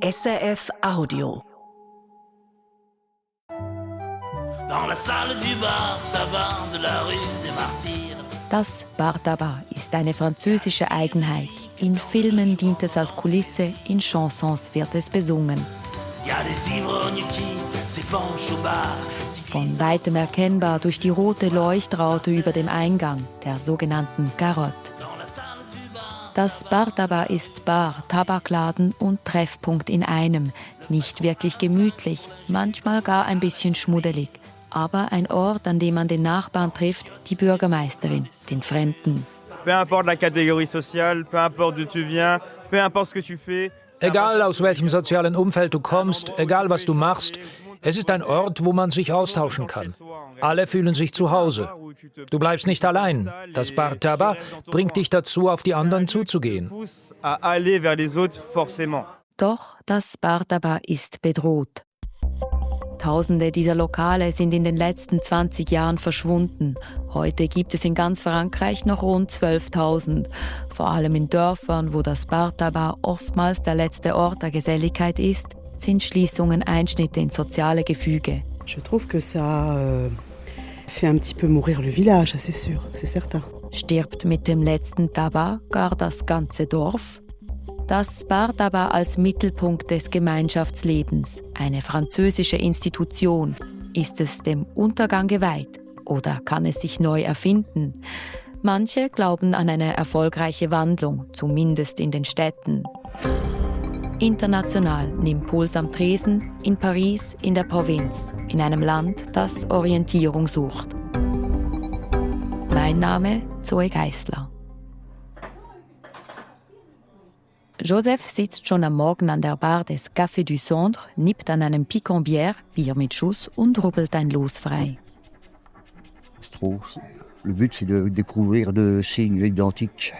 SRF Audio. Dans la salle du Bar Tabac de la Rue des Martyrs. Das Bar Tabac ist eine französische Eigenheit. In Filmen dient es als Kulisse, in Chansons wird es besungen. Y a des ivrognes qui s'épanchent au bar. Von weitem erkennbar durch die rote Leuchtraute über dem Eingang, der sogenannten Carotte. Das Bar Tabac ist Bar, Tabakladen und Treffpunkt in einem. Nicht wirklich gemütlich, manchmal gar ein bisschen schmuddelig. Aber ein Ort, an dem man den Nachbarn trifft, die Bürgermeisterin, den Fremden. Peu importe la catégorie sociale, peu importe d'où tu viens, peu importe ce que tu fais. Egal aus welchem sozialen Umfeld du kommst, egal was du machst, es ist ein Ort, wo man sich austauschen kann. Alle fühlen sich zu Hause. Du bleibst nicht allein. Das Bar Tabac bringt dich dazu, auf die anderen zuzugehen. Doch das Bar Tabac ist bedroht. Tausende dieser Lokale sind in den letzten 20 Jahren verschwunden. Heute gibt es in ganz Frankreich noch rund 12.000. Vor allem in Dörfern, wo das Bar Tabac oftmals der letzte Ort der Geselligkeit ist, sind Schließungen Einschnitte ins soziale Gefüge. Je trouve que ça fait un petit peu mourir le village, c'est sûr, c'est certain. Stirbt mit dem letzten Tabac gar das ganze Dorf? Das Bar Tabac als Mittelpunkt des Gemeinschaftslebens, eine französische Institution. Ist es dem Untergang geweiht oder kann es sich neu erfinden? Manche glauben an eine erfolgreiche Wandlung, zumindest in den Städten. International nimmt Puls am Tresen, in Paris, in der Provinz, in einem Land, das Orientierung sucht. Mein Name Zoe Geissler. Joseph sitzt schon am Morgen an der Bar des Café du Centre, nippt an einem Picon-Bière, Bier mit Schuss und rubbelt ein Los frei. Le but, c'est de découvrir de signes identiques.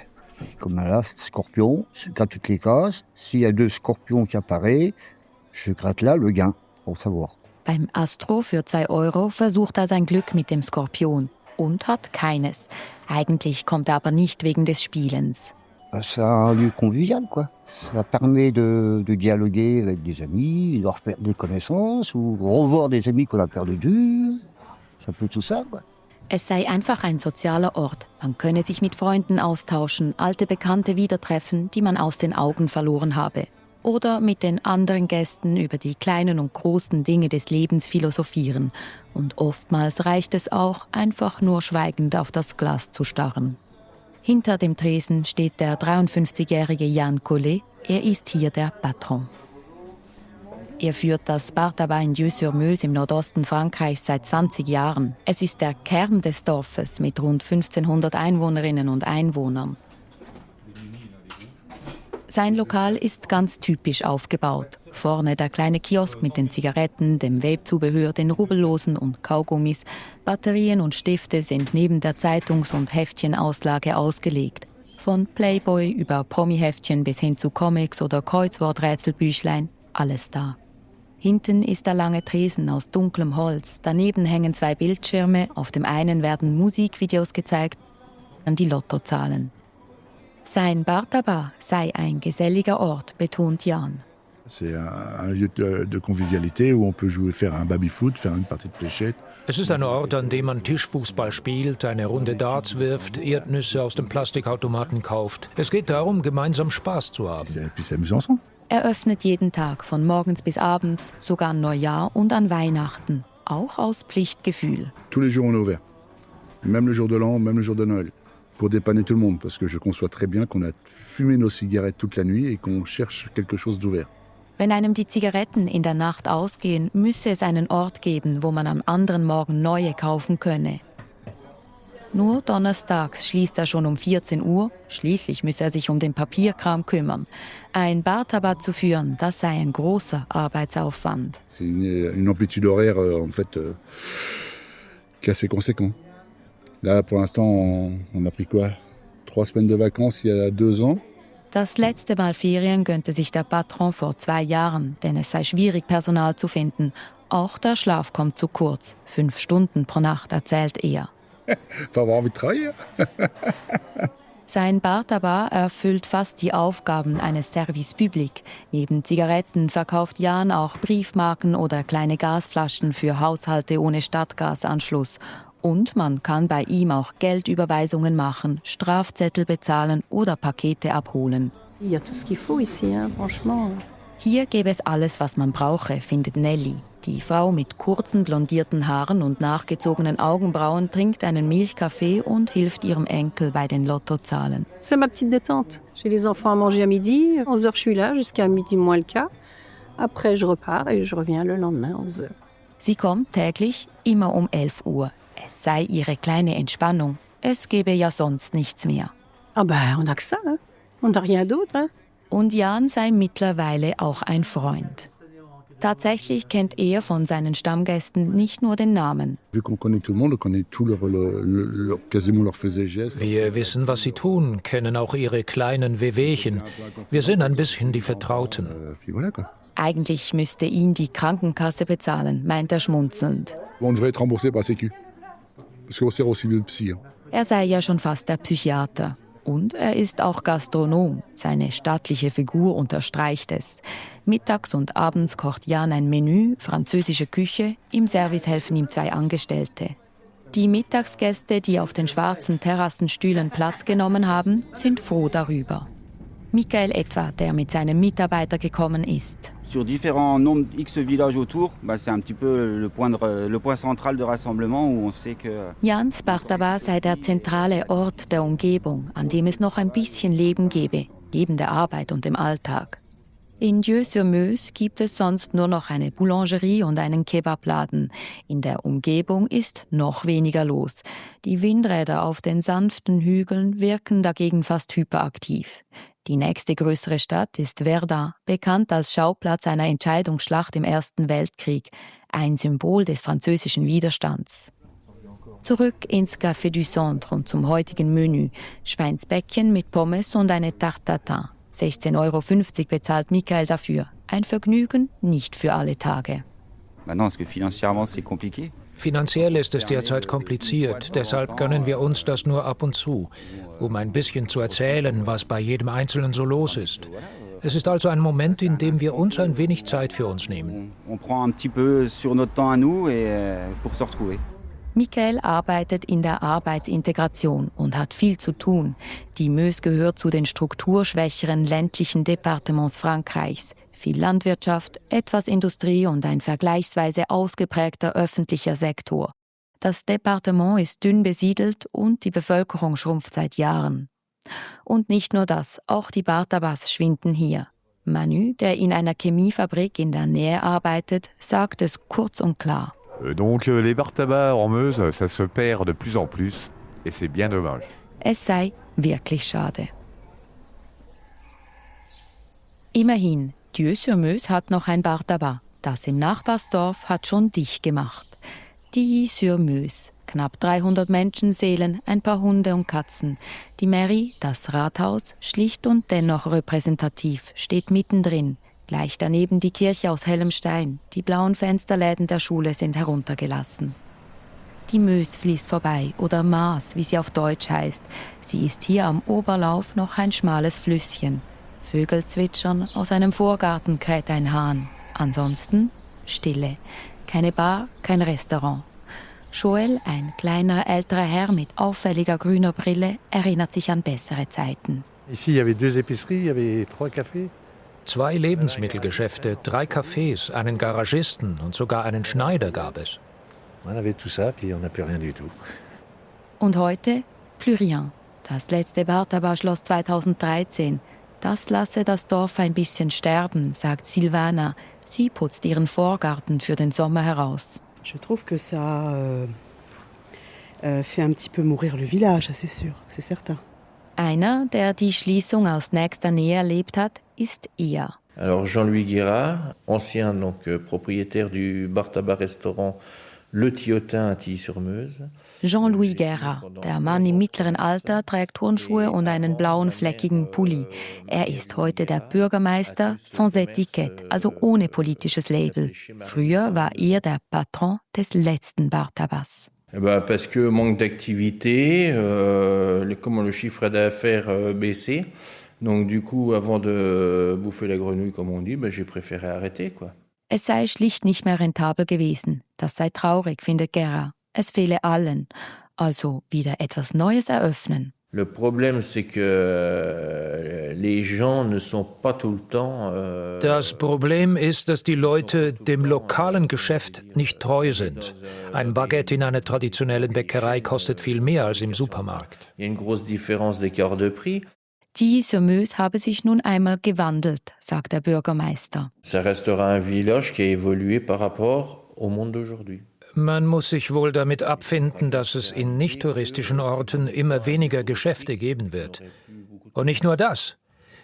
Comme là, scorpion, je gratte toutes les cases. S'il y a 2 scorpions qui apparaissent, je gratte là le gain, pour savoir. Beim Astro für 2 € versucht er sein Glück mit dem Skorpion und hat keines. Eigentlich kommt er aber nicht wegen des Spielens. C'est un lieu convivial, quoi. Ça permet de dialoguer avec des amis, de refaire des connaissances ou revoir des amis qu'on a perdus de vue. C'est un peu tout ça, quoi. Es sei einfach ein sozialer Ort. Man könne sich mit Freunden austauschen, alte Bekannte wieder treffen, die man aus den Augen verloren habe. Oder mit den anderen Gästen über die kleinen und großen Dinge des Lebens philosophieren. Und oftmals reicht es auch, einfach nur schweigend auf das Glas zu starren. Hinter dem Tresen steht der 53-jährige Jan Collet. Er ist hier der Patron. Er führt das Bar Tabac in Dieu-sur-Meuse im Nordosten Frankreichs seit 20 Jahren. Es ist der Kern des Dorfes mit rund 1500 Einwohnerinnen und Einwohnern. Sein Lokal ist ganz typisch aufgebaut. Vorne der kleine Kiosk mit den Zigaretten, dem Vape-Zubehör, den Rubbellosen und Kaugummis. Batterien und Stifte sind neben der Zeitungs- und Heftchenauslage ausgelegt. Von Playboy über Promi-Heftchen bis hin zu Comics oder Kreuzworträtselbüchlein, alles da. Hinten ist der lange Tresen aus dunklem Holz. Daneben hängen 2 Bildschirme. Auf dem einen werden Musikvideos gezeigt, dann die Lottozahlen. Sein Bar Tabac sei ein geselliger Ort, betont Jan. C'est un lieu de convivialité où on peut jouer, faire un baby-foot, faire une partie de fléchette. Es ist ein Ort, an dem man Tischfußball spielt, eine Runde Darts wirft, Erdnüsse aus dem Plastikautomaten kauft. Es geht darum, gemeinsam Spaß zu haben. Puis s'amuser ensemble. Er öffnet jeden Tag, von morgens bis abends, sogar an Neujahr und an Weihnachten. Auch aus Pflichtgefühl. Tous les jours on est ouvert. Même le jour de l'an, même le jour de Noël. Pour dépanner tout le monde, parce que je conçois très bien qu'on a fumé nos cigarettes toute la nuit et qu'on cherche quelque chose d'ouvert. Wenn einem die Zigaretten in der Nacht ausgehen, müsse es einen Ort geben, wo man am anderen Morgen neue kaufen könne. Nur donnerstags schließt er schon um 14 Uhr. Schließlich müsse er sich um den Papierkram kümmern. Ein Bar Tabac zu führen, das sei ein großer Arbeitsaufwand. C'est une amplitude horaire en fait qui est assez conséquent. Là pour l'instant on a pris quoi 3 semaines de vacances il y a 2 ans. Das letzte Mal Ferien gönnte sich der Patron vor 2 Jahren, denn es sei schwierig, Personal zu finden. Auch der Schlaf kommt zu kurz. 5 Stunden pro Nacht, erzählt er. Faut avoir envie de travailler. Sein Bar Tabac erfüllt fast die Aufgaben eines Service Public. Neben Zigaretten verkauft Jan auch Briefmarken oder kleine Gasflaschen für Haushalte ohne Stadtgasanschluss. Und man kann bei ihm auch Geldüberweisungen machen, Strafzettel bezahlen oder Pakete abholen. Il y a tout ce qu'il faut ici, hein, franchement. Hier gäbe es alles, was man brauche, findet Nelly. Die Frau mit kurzen blondierten Haaren und nachgezogenen Augenbrauen trinkt einen Milchkaffee und hilft ihrem Enkel bei den Lottozahlen. C'est ma petite détente. J'ai les enfants à manger à midi. 11h, je suis là jusqu'à midi moins le quart. Après, je repars et je reviens le lendemain, 11h. Sie kommt täglich immer um 11 Uhr. Es sei ihre kleine Entspannung. Es gebe ja sonst nichts mehr. Ah ben, on a que ça, hein. On n'a rien d'autre, hein. Und Jan sei mittlerweile auch ein Freund. Tatsächlich kennt er von seinen Stammgästen nicht nur den Namen. Vu qu'on connaît tout le monde, on connaît quasiment leurs faits et gestes. Wir wissen, was sie tun, kennen auch ihre kleinen Wehwehchen. Wir sind ein bisschen die Vertrauten. Puis voilà, quoi. Eigentlich müsste ihn die Krankenkasse bezahlen, meint er schmunzelnd. On devrait être remboursé par la Sécu. Parce qu'on sert aussi le psy. Er sei ja schon fast der Psychiater. Und er ist auch Gastronom. Seine stattliche Figur unterstreicht es. Mittags und abends kocht Jan ein Menü, französische Küche. Im Service helfen ihm 2 Angestellte. Die Mittagsgäste, die auf den schwarzen Terrassenstühlen Platz genommen haben, sind froh darüber. Michael etwa, der mit seinem Mitarbeiter gekommen ist. Sur différents nombres X villages autour, c'est un petit peu le point central de rassemblement où on sait que... Jans Bar Tabac sei der zentrale Ort der Umgebung, an dem es noch ein bisschen Leben gebe, neben der Arbeit und dem Alltag. In Dieu-sur-Meuse gibt es sonst nur noch eine Boulangerie und einen Kebabladen. In der Umgebung ist noch weniger los. Die Windräder auf den sanften Hügeln wirken dagegen fast hyperaktiv. Die nächste größere Stadt ist Verdun, bekannt als Schauplatz einer Entscheidungsschlacht im Ersten Weltkrieg, ein Symbol des französischen Widerstands. Zurück ins Café du Centre und zum heutigen Menü. Schweinsbäckchen mit Pommes und eine Tarte tatin. 16,50 € bezahlt Michael dafür. Ein Vergnügen nicht für alle Tage. Finanziell ist es derzeit kompliziert, deshalb gönnen wir uns das nur ab und zu, um ein bisschen zu erzählen, was bei jedem Einzelnen so los ist. Es ist also ein Moment, in dem wir uns ein wenig Zeit für uns nehmen. Michael arbeitet in der Arbeitsintegration und hat viel zu tun. Die Meuse gehört zu den strukturschwächeren ländlichen Departements Frankreichs. Viel Landwirtschaft, etwas Industrie und ein vergleichsweise ausgeprägter öffentlicher Sektor. Das Departement ist dünn besiedelt und die Bevölkerung schrumpft seit Jahren. Und nicht nur das, auch die Bar Tabacs schwinden hier. Manu, der in einer Chemiefabrik in der Nähe arbeitet, sagt es kurz und klar. Donc les bars tabac en Meuse, ça se perd de plus en plus et c'est bien dommage. Es sei wirklich schade. Immerhin, Dieu-sur-Meuse hat noch ein Bar Tabac. Das im Nachbarsdorf hat schon dicht gemacht. Dieu-sur-Meuse. Knapp 300 Menschenseelen, ein paar Hunde und Katzen. Die Mairie, das Rathaus, schlicht und dennoch repräsentativ, steht mittendrin. Gleich daneben die Kirche aus hellem Stein. Die blauen Fensterläden der Schule sind heruntergelassen. Die Meuse fließt vorbei, oder Maas, wie sie auf Deutsch heißt. Sie ist hier am Oberlauf noch ein schmales Flüsschen. Vögel zwitschern, aus einem Vorgarten kräht ein Hahn. Ansonsten Stille. Keine Bar, kein Restaurant. Joël, ein kleiner, älterer Herr mit auffälliger grüner Brille, erinnert sich an bessere Zeiten. Ici, il y avait 2 épiceries, il y avait 3 cafés. 2 Lebensmittelgeschäfte, 3 Cafés, einen Garagisten und sogar einen Schneider gab es. On avait tout ça, puis on n'a plus rien du tout. Und heute plus rien. Das letzte Bar Tabac schloss 2013. Das lasse das Dorf ein bisschen sterben, sagt Silvana. Sie putzt ihren Vorgarten für den Sommer heraus. Je trouve que ça fait un petit peu mourir le village, c'est sûr, c'est certain. Einer, der die Schließung aus nächster Nähe erlebt hat, ist er. Alors Jean-Louis Guérard, ancien propriétaire du bar tabac restaurant Le Tiotin à Tilly-sur-Meuse. Jean-Louis Guérard, der Mann im mittleren Alter, trägt Turnschuhe und einen blauen fleckigen Pulli. Er ist heute der Bürgermeister sans Etikett, also ohne politisches Label. Früher war er der Patron des letzten Bar Tabacs. Parce que manque d'activité, comment le chiffre d'affaires baissait. Donc du coup, avant de bouffer la grenouille, comme on dit, j'ai préféré arrêter, quoi. Es sei schlicht nicht mehr rentabel gewesen. Das sei traurig, findet Guerra. Es fehle allen. Also wieder etwas Neues eröffnen. Le problème, c'est que les gens ne sont pas tout le temps. Das Problem ist, dass die Leute dem lokalen Geschäft nicht treu sind. Ein Baguette in einer traditionellen Bäckerei kostet viel mehr als im Supermarkt. Il y a une grosse différence d'écart de prix. Tilly-sur-Meuse habe sich nun einmal gewandelt, sagt der Bürgermeister. Ça restera un village qui a évolué par rapport au monde d'aujourd'hui. Man muss sich wohl damit abfinden, dass es in nicht-touristischen Orten immer weniger Geschäfte geben wird. Und nicht nur das.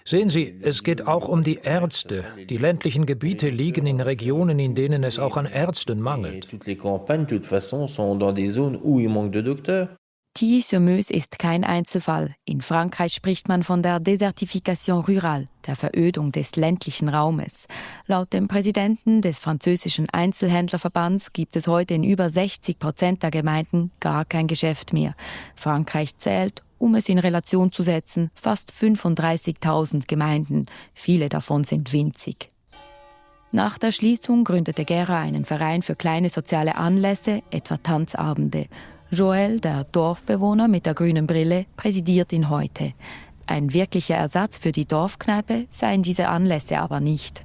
Sehen Sie, es geht auch um die Ärzte. Die ländlichen Gebiete liegen in Regionen, in denen es auch an Ärzten mangelt. Toutes les campagnes, de toute façon, sont dans des zones où il manque de docteurs. Tilly-sur-Meuse ist kein Einzelfall. In Frankreich spricht man von der Desertification rurale, der Verödung des ländlichen Raumes. Laut dem Präsidenten des französischen Einzelhändlerverbands gibt es heute in über 60% der Gemeinden gar kein Geschäft mehr. Frankreich zählt, um es in Relation zu setzen, fast 35.000 Gemeinden. Viele davon sind winzig. Nach der Schließung gründete Guerra einen Verein für kleine soziale Anlässe, etwa Tanzabende. Joël, der Dorfbewohner mit der grünen Brille, präsidiert ihn heute. Ein wirklicher Ersatz für die Dorfkneipe seien diese Anlässe aber nicht.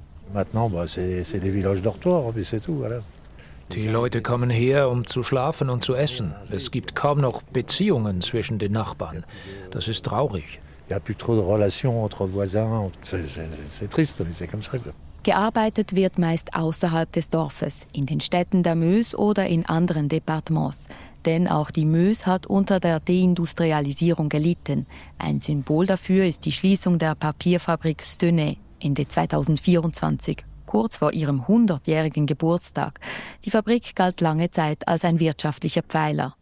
Die Leute kommen her, um zu schlafen und zu essen. Es gibt kaum noch Beziehungen zwischen den Nachbarn. Das ist traurig. Gearbeitet wird meist außerhalb des Dorfes, in den Städten der Meuse oder in anderen Departements. Denn auch die Meuse hat unter der Deindustrialisierung gelitten. Ein Symbol dafür ist die Schließung der Papierfabrik Stenay Ende 2024, kurz vor ihrem 100-jährigen Geburtstag. Die Fabrik galt lange Zeit als ein wirtschaftlicher Pfeiler.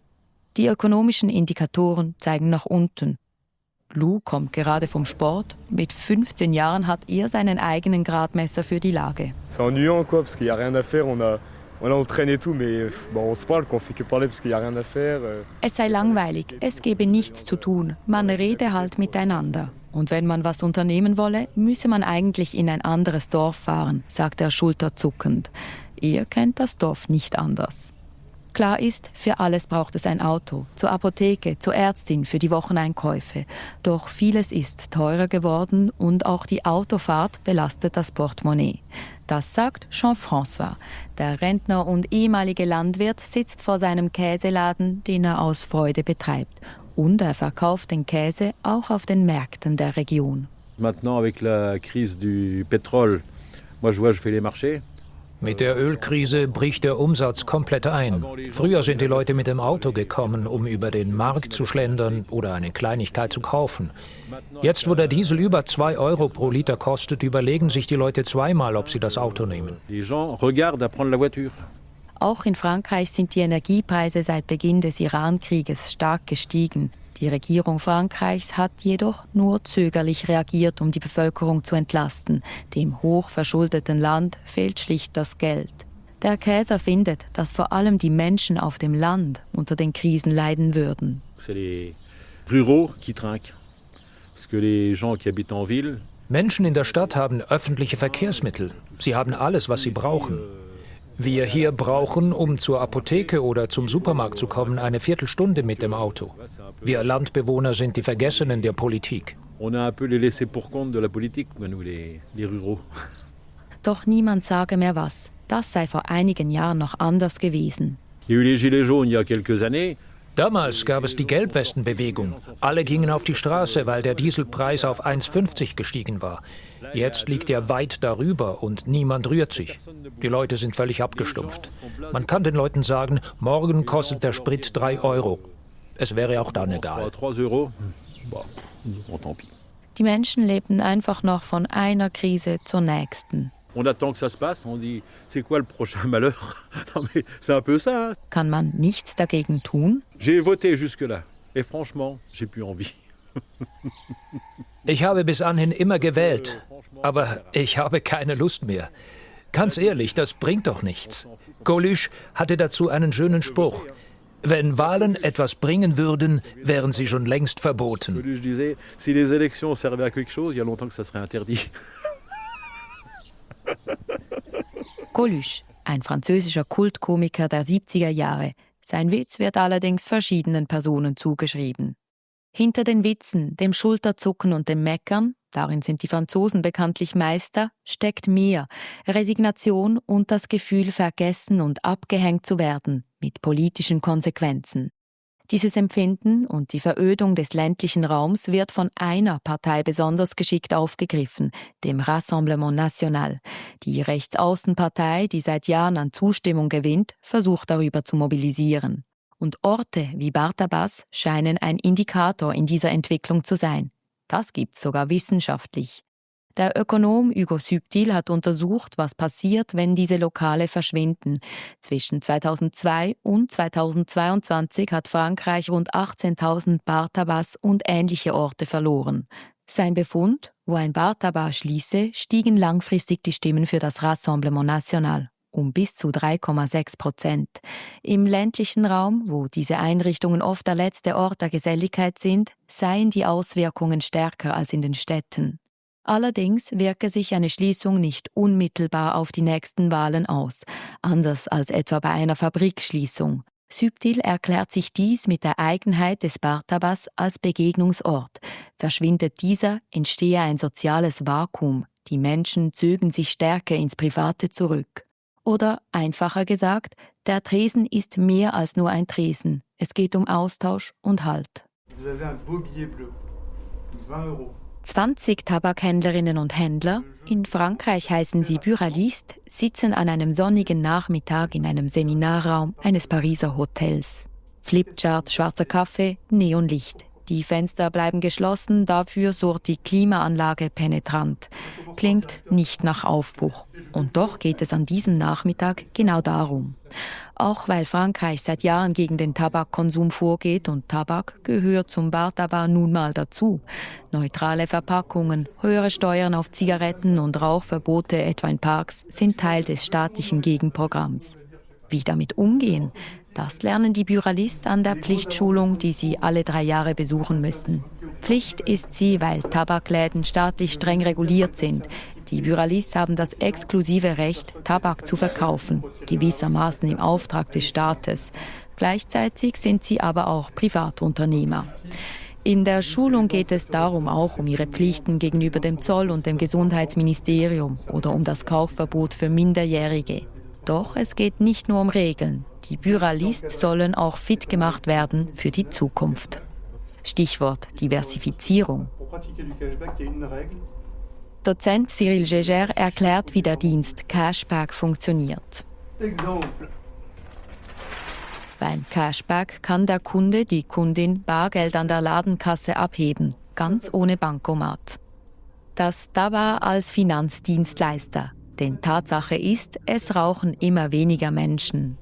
Die ökonomischen Indikatoren zeigen nach unten. Lou kommt gerade vom Sport. Mit 15 Jahren hat er seinen eigenen Gradmesser für die Lage. C'est ennuyant, quoi, parce qu'il y a rien à faire. On traîne et tout, mais on se parle, qu'on fait que parler, parce qu'il y a rien à faire. Es sei langweilig, es gebe nichts zu tun. Man rede halt miteinander. Und wenn man was unternehmen wolle, müsse man eigentlich in ein anderes Dorf fahren, sagt er schulterzuckend. Er kennt das Dorf nicht anders. Klar ist, für alles braucht es ein Auto. Zur Apotheke, zur Ärztin, für die Wocheneinkäufe. Doch vieles ist teurer geworden und auch die Autofahrt belastet das Portemonnaie. Das sagt Jean-François. Der Rentner und ehemalige Landwirt sitzt vor seinem Käseladen, den er aus Freude betreibt. Und er verkauft den Käse auch auf den Märkten der Region. Maintenant avec la crise du pétrole, moi je fais les marchés. Mit der Ölkrise bricht der Umsatz komplett ein. Früher sind die Leute mit dem Auto gekommen, um über den Markt zu schlendern oder eine Kleinigkeit zu kaufen. Jetzt, wo der Diesel über 2 Euro pro Liter kostet, überlegen sich die Leute zweimal, ob sie das Auto nehmen. Auch in Frankreich sind die Energiepreise seit Beginn des Iran-Krieges stark gestiegen. Die Regierung Frankreichs hat jedoch nur zögerlich reagiert, um die Bevölkerung zu entlasten. Dem hochverschuldeten Land fehlt schlicht das Geld. Der Käser findet, dass vor allem die Menschen auf dem Land unter den Krisen leiden würden. Menschen in der Stadt haben öffentliche Verkehrsmittel. Sie haben alles, was sie brauchen. Wir hier brauchen, um zur Apotheke oder zum Supermarkt zu kommen, eine Viertelstunde mit dem Auto. Wir Landbewohner sind die Vergessenen der Politik. Doch niemand sage mehr was. Das sei vor einigen Jahren noch anders gewesen. Damals gab es die Gelbwestenbewegung. Alle gingen auf die Straße, weil der Dieselpreis auf 1,50 gestiegen war. Jetzt liegt er weit darüber und niemand rührt sich. Die Leute sind völlig abgestumpft. Man kann den Leuten sagen, morgen kostet der Sprit 3 Euro. Es wäre auch dann egal. Die Menschen lebten einfach noch von einer Krise zur nächsten. Kann man nichts dagegen tun? Ich habe bis anhin immer gewählt, aber ich habe keine Lust mehr. Ganz ehrlich, das bringt doch nichts. Coluche hatte dazu einen schönen Spruch. Wenn Wahlen etwas bringen würden, wären sie schon längst verboten. Coluche disait, si les élections servaient à quelque chose, il y a longtemps que ça serait interdit. Coluche, ein französischer Kultkomiker der 70er Jahre. Sein Witz wird allerdings verschiedenen Personen zugeschrieben. Hinter den Witzen, dem Schulterzucken und dem Meckern, darin sind die Franzosen bekanntlich Meister, steckt mehr: Resignation und das Gefühl, vergessen und abgehängt zu werden, mit politischen Konsequenzen. Dieses Empfinden und die Verödung des ländlichen Raums wird von einer Partei besonders geschickt aufgegriffen, dem Rassemblement National. Die Rechtsaußenpartei, die seit Jahren an Zustimmung gewinnt, versucht darüber zu mobilisieren. Und Orte wie Bartabas scheinen ein Indikator in dieser Entwicklung zu sein. Das gibt's sogar wissenschaftlich. Der Ökonom Hugo Subtil hat untersucht, was passiert, wenn diese Lokale verschwinden. Zwischen 2002 und 2022 hat Frankreich rund 18.000 Bar-Tabacs und ähnliche Orte verloren. Sein Befund: Wo ein Bar-Tabac schließe, stiegen langfristig die Stimmen für das Rassemblement National um bis zu 3,6%. Im ländlichen Raum, wo diese Einrichtungen oft der letzte Ort der Geselligkeit sind, seien die Auswirkungen stärker als in den Städten. Allerdings wirke sich eine Schließung nicht unmittelbar auf die nächsten Wahlen aus, anders als etwa bei einer Fabrikschließung. Subtil erklärt sich dies mit der Eigenheit des Bar-Tabacs als Begegnungsort. Verschwindet dieser, entstehe ein soziales Vakuum. Die Menschen zögen sich stärker ins Private zurück. Oder einfacher gesagt, der Tresen ist mehr als nur ein Tresen. Es geht um Austausch und Halt. 20 Tabakhändlerinnen und Händler, in Frankreich heißen sie Buralistes, sitzen an einem sonnigen Nachmittag in einem Seminarraum eines Pariser Hotels. Flipchart, schwarzer Kaffee, Neonlicht. Die Fenster bleiben geschlossen, dafür surrt die Klimaanlage penetrant. Klingt nicht nach Aufbruch. Und doch geht es an diesem Nachmittag genau darum. Auch weil Frankreich seit Jahren gegen den Tabakkonsum vorgeht und Tabak gehört zum Bar-Tabac nun mal dazu. Neutrale Verpackungen, höhere Steuern auf Zigaretten und Rauchverbote etwa in Parks sind Teil des staatlichen Gegenprogramms. Wie damit umgehen? Das lernen die Buralistes an der Pflichtschulung, die sie alle 3 Jahre besuchen müssen. Pflicht ist sie, weil Tabakläden staatlich streng reguliert sind. Die Buralistes haben das exklusive Recht, Tabak zu verkaufen, gewissermaßen im Auftrag des Staates. Gleichzeitig sind sie aber auch Privatunternehmer. In der Schulung geht es darum auch um ihre Pflichten gegenüber dem Zoll und dem Gesundheitsministerium oder um das Kaufverbot für Minderjährige. Doch es geht nicht nur um Regeln. Die Buralistes sollen auch fit gemacht werden für die Zukunft. Stichwort Diversifizierung. Dozent Cyril Gégère erklärt, wie der Dienst Cashback funktioniert. Beim Cashback kann der Kunde, die Kundin, Bargeld an der Ladenkasse abheben, ganz ohne Bankomat. Das Tabac als Finanzdienstleister. Denn Tatsache ist, es rauchen immer weniger Menschen.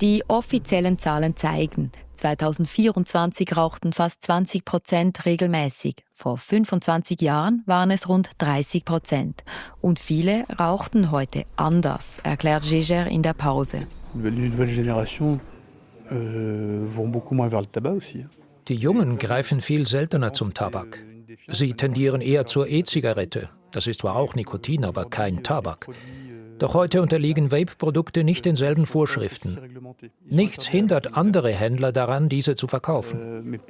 Die offiziellen Zahlen zeigen, 2024 rauchten fast 20% regelmäßig. Vor 25 Jahren waren es rund 30%. Und viele rauchten heute anders, erklärt Gégère in der Pause. Die Jungen greifen viel seltener zum Tabak. Sie tendieren eher zur E-Zigarette. Das ist zwar auch Nikotin, aber kein Tabak. Doch heute unterliegen Vape-Produkte nicht denselben Vorschriften. Nichts hindert andere Händler daran, diese zu verkaufen.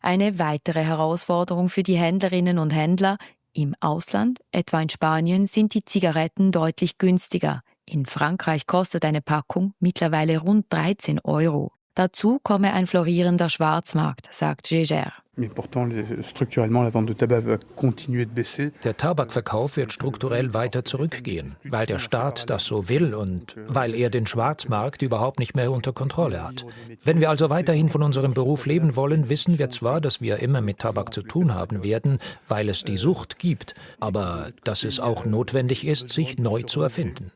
Eine weitere Herausforderung für die Händlerinnen und Händler: Im Ausland, etwa in Spanien, sind die Zigaretten deutlich günstiger. In Frankreich kostet eine Packung mittlerweile rund 13 €. Dazu komme ein florierender Schwarzmarkt, sagt Gégère. Der Tabakverkauf wird strukturell weiter zurückgehen, weil der Staat das so will und weil er den Schwarzmarkt überhaupt nicht mehr unter Kontrolle hat. Wenn wir also weiterhin von unserem Beruf leben wollen, wissen wir zwar, dass wir immer mit Tabak zu tun haben werden, weil es die Sucht gibt, aber dass es auch notwendig ist, sich neu zu erfinden.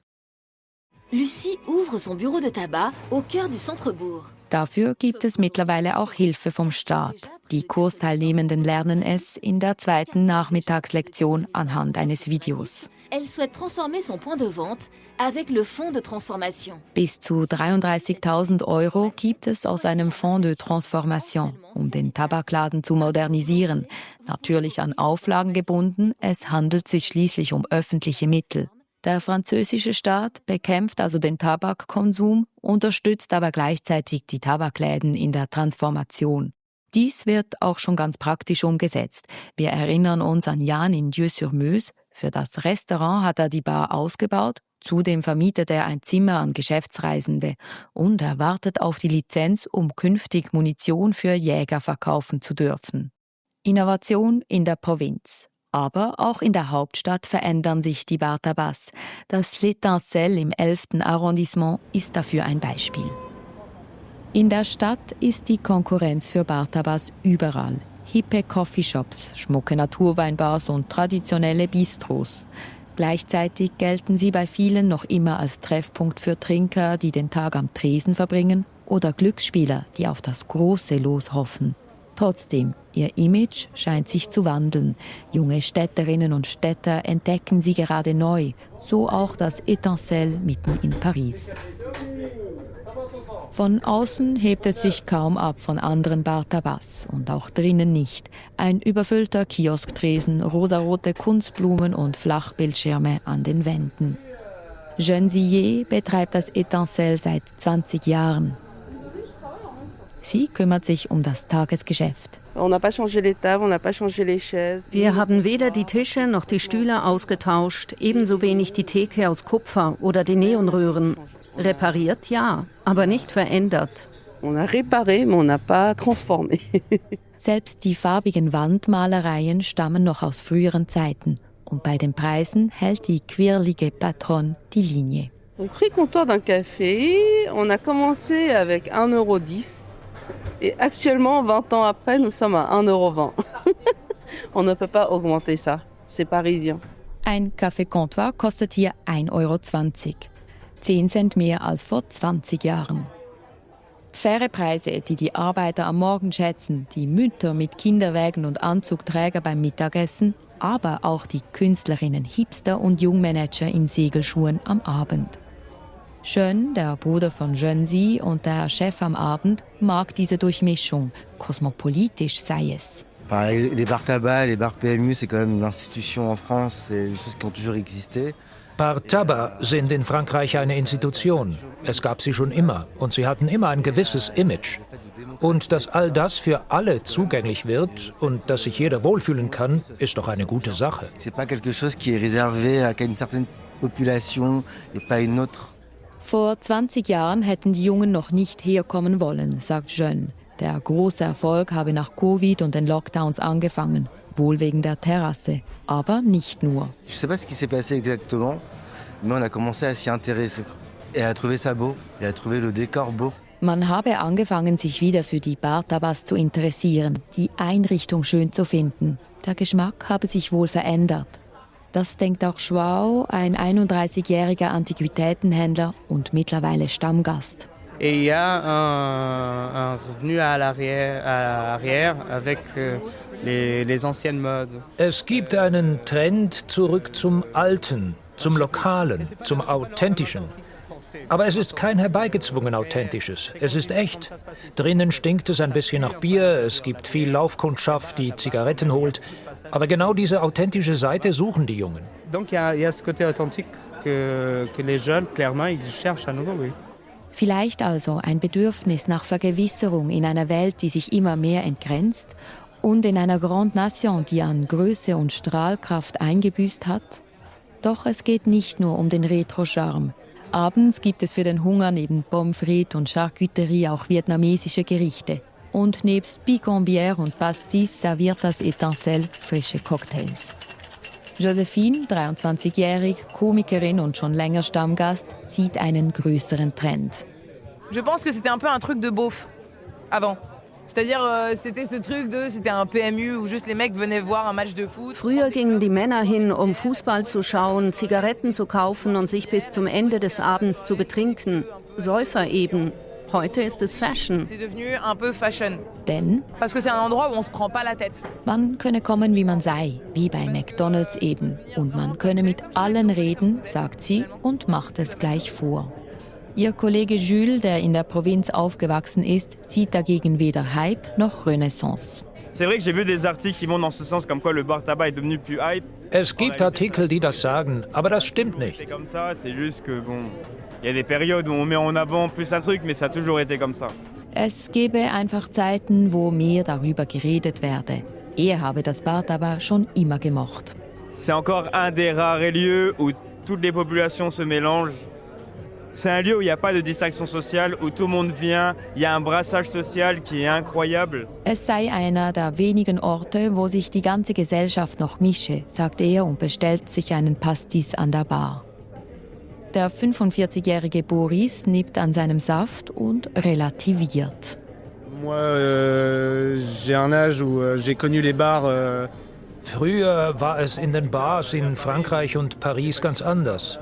Lucie ouvre son bureau de tabac au cœur du centre-bourg. Dafür gibt es mittlerweile auch Hilfe vom Staat. Die Kursteilnehmenden lernen es in der zweiten Nachmittagslektion anhand eines Videos. Elle souhaite transformer son point de vente avec le fonds de transformation. Bis zu 33.000 € gibt es aus einem Fonds de Transformation, um den Tabakladen zu modernisieren. Natürlich an Auflagen gebunden, es handelt sich schließlich um öffentliche Mittel. Der französische Staat bekämpft also den Tabakkonsum, unterstützt aber gleichzeitig die Tabakläden in der Transformation. Dies wird auch schon ganz praktisch umgesetzt. Wir erinnern uns an Jan in Dieu-sur-Meuse. Für das Restaurant hat er die Bar ausgebaut. Zudem vermietet er ein Zimmer an Geschäftsreisende und er wartet auf die Lizenz, um künftig Munition für Jäger verkaufen zu dürfen. Innovation in der Provinz. Aber auch in der Hauptstadt verändern sich die Bar Tabas. Das L'Étincelle im 11. Arrondissement ist dafür ein Beispiel. In der Stadt ist die Konkurrenz für Bar Tabas überall. Hippe Coffeeshops, schmucke Naturweinbars und traditionelle Bistros. Gleichzeitig gelten sie bei vielen noch immer als Treffpunkt für Trinker, die den Tag am Tresen verbringen, oder Glücksspieler, die auf das große Los hoffen. Trotzdem, ihr Image scheint sich zu wandeln. Junge Städterinnen und Städter entdecken sie gerade neu, so auch das Étincelle mitten in Paris. Von außen hebt es sich kaum ab von anderen Bar Tabas und auch drinnen nicht. Ein überfüllter Kiosktresen, rosarote Kunstblumen und Flachbildschirme an den Wänden. Jeanne Sillet betreibt das Étincelle seit 20 Jahren. Sie kümmert sich um das Tagesgeschäft. Wir haben weder die Tische noch die Stühle ausgetauscht, ebenso wenig die Theke aus Kupfer oder die Neonröhren. Repariert ja, aber nicht verändert. Selbst die farbigen Wandmalereien stammen noch aus früheren Zeiten. Und bei den Preisen hält die quirlige Patronne die Linie. Au prix comptoir d'un café, on a commencé avec 1,10 € et actuellement, 20 ans après, nous sommes à 1,20 €. On ne peut pas augmenter ça, c'est parisien. Ein Café Comptoir kostet hier 1,20 €. 10 Cent mehr als vor 20 Jahren. Faire Preise, die die Arbeiter am Morgen schätzen, die Mütter mit Kinderwägen und Anzugträger beim Mittagessen, aber auch die Künstlerinnen, Hipster und Jungmanager in Segelschuhen am Abend. Schön, der Bruder von Jeanne Sillet und der Chef am Abend, mag diese Durchmischung. Kosmopolitisch sei es. Les bars tabac, les bars PMU, c'est quand même une institution en France, c'est des choses qui ont toujours existé. Bar Tabac sind in Frankreich eine Institution. Es gab sie schon immer und sie hatten immer ein gewisses Image. Und dass all das für alle zugänglich wird und dass sich jeder wohlfühlen kann, ist doch eine gute Sache. C'est pas quelque chose qui est réservé à une certaine population et pas une autre. Vor 20 Jahren hätten die Jungen noch nicht herkommen wollen, sagt Jeanne. Der große Erfolg habe nach Covid und den Lockdowns angefangen. Wohl wegen der Terrasse, aber nicht nur. Je sais pas ce qui s'est passé exactement, mais on a commencé à s'y intéresser et à trouver ça beau, et à trouver le décor beau. Man habe angefangen, sich wieder für die Bar Tabas zu interessieren, die Einrichtung schön zu finden. Der Geschmack habe sich wohl verändert. Das denkt auch Joao, ein 31-jähriger Antiquitätenhändler und mittlerweile Stammgast. Et il y a un revenu à l'arrière avec les anciennes modes. Es gibt einen Trend zurück zum Alten, zum Lokalen, zum Authentischen. Aber es ist kein herbeigezwungen Authentisches. Es ist echt. Drinnen stinkt es ein bisschen nach Bier, es gibt viel Laufkundschaft, die Zigaretten holt. Aber genau diese authentische Seite suchen die Jungen. Donc il y a ce côté authentique que les jeunes, clairement, ils cherchent à nouveau, oui. Vielleicht also ein Bedürfnis nach Vergewisserung in einer Welt, die sich immer mehr entgrenzt und in einer Grande Nation, die an Größe und Strahlkraft eingebüßt hat? Doch es geht nicht nur um den Retro-Charme. Abends gibt es für den Hunger neben Pommes frites und Charcuterie auch vietnamesische Gerichte. Und nebst Picambière und Pastis serviert das Étincelle frische Cocktails. Josephine, 23-jährig, Komikerin und schon länger Stammgast, sieht einen größeren Trend. Je pense que c'était un peu un truc de beauf avant. C'est-à-dire, c'était ce truc c'était un PMU où juste les mecs venaient voir un match de foot. Früher gingen die Männer hin, um Fußball zu schauen, Zigaretten zu kaufen und sich bis zum Ende des Abends zu betrinken. Säufer eben. Heute ist es Fashion. C'est devenu un peu fashion. Denn Parce que c'est un endroit où on se prend pas la tête. man könne kommen, wie man sei, wie bei McDonald's eben. Und man könne mit allen reden, sagt sie, und macht es gleich vor. Ihr Kollege Jules, der in der Provinz aufgewachsen ist, sieht dagegen weder Hype noch Renaissance. C'est vrai que j'ai vu des articles qui vont dans ce sens, comme quoi le bar tabac est devenu plus hype. Es gibt Artikel, die das sagen, aber das stimmt nicht. C'est comme ça, c'est juste que bon, il y a des périodes où on met en avant plus un truc, mais ça a toujours été comme ça. Es gebe einfach Zeiten, wo mehr darüber geredet werde. Er habe das Bar tabac schon immer gemocht. C'est encore un des rares lieux où toutes les populations se mélangent. C'est un lieu où il n'y a pas de distinction sociale, où tout le monde vient, il y a un brassage social qui est incroyable. Es sei einer der wenigen Orte, wo sich die ganze Gesellschaft noch mische, sagt er und bestellt sich einen Pastis an der Bar. Der 45-jährige Boris nippt an seinem Saft und relativiert. Moi, j'ai un âge où j'ai connu les bars. Früher war es in den Bars in Frankreich und Paris ganz anders.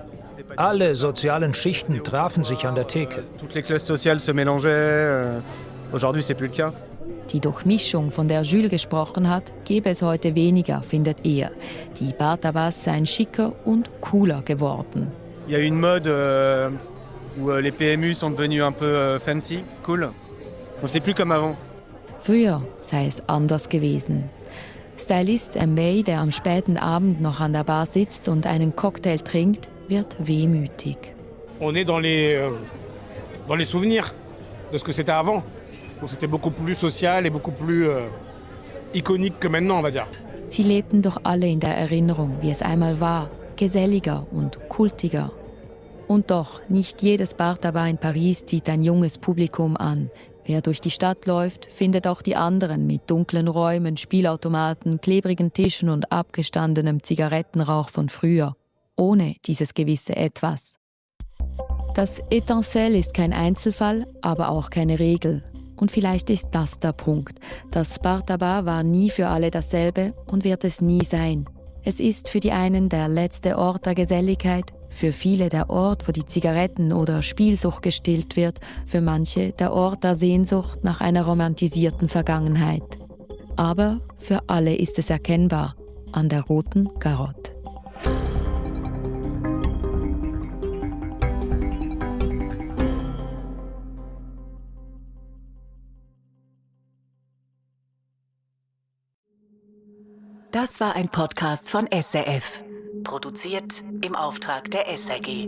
Alle sozialen Schichten trafen sich an der Theke. Toutes les classes sociales se mélangeaient. Aujourd'hui, c'est plus le cas. Die Durchmischung, von der Jules gesprochen hat, gäbe es heute weniger, findet er. Die Bar-Tabacs seien schicker und cooler geworden. Il y a une mode où les PMU sont devenus un peu fancy, cool. C'est plus comme avant. Früher sei es anders gewesen. Stylist May, der am späten Abend noch an der Bar sitzt und einen Cocktail trinkt, wird wehmütig. On est dans les souvenirs de ce que c'était avant. Donc c'était beaucoup plus social et beaucoup plus iconique que maintenant, on va dire. Sie lebten doch alle in der Erinnerung, wie es einmal war, geselliger und kultiger. Und doch, nicht jedes Bar-Tabac in Paris zieht ein junges Publikum an. Wer durch die Stadt läuft, findet auch die anderen mit dunklen Räumen, Spielautomaten, klebrigen Tischen und abgestandenem Zigarettenrauch von früher. Ohne dieses gewisse Etwas. Das Etancelle ist kein Einzelfall, aber auch keine Regel. Und vielleicht ist das der Punkt. Das Bar Tabac war nie für alle dasselbe und wird es nie sein. Es ist für die einen der letzte Ort der Geselligkeit, für viele der Ort, wo die Zigaretten- oder Spielsucht gestillt wird, für manche der Ort der Sehnsucht nach einer romantisierten Vergangenheit. Aber für alle ist es erkennbar an der roten Garotte. Das war ein Podcast von SRF, produziert im Auftrag der SRG.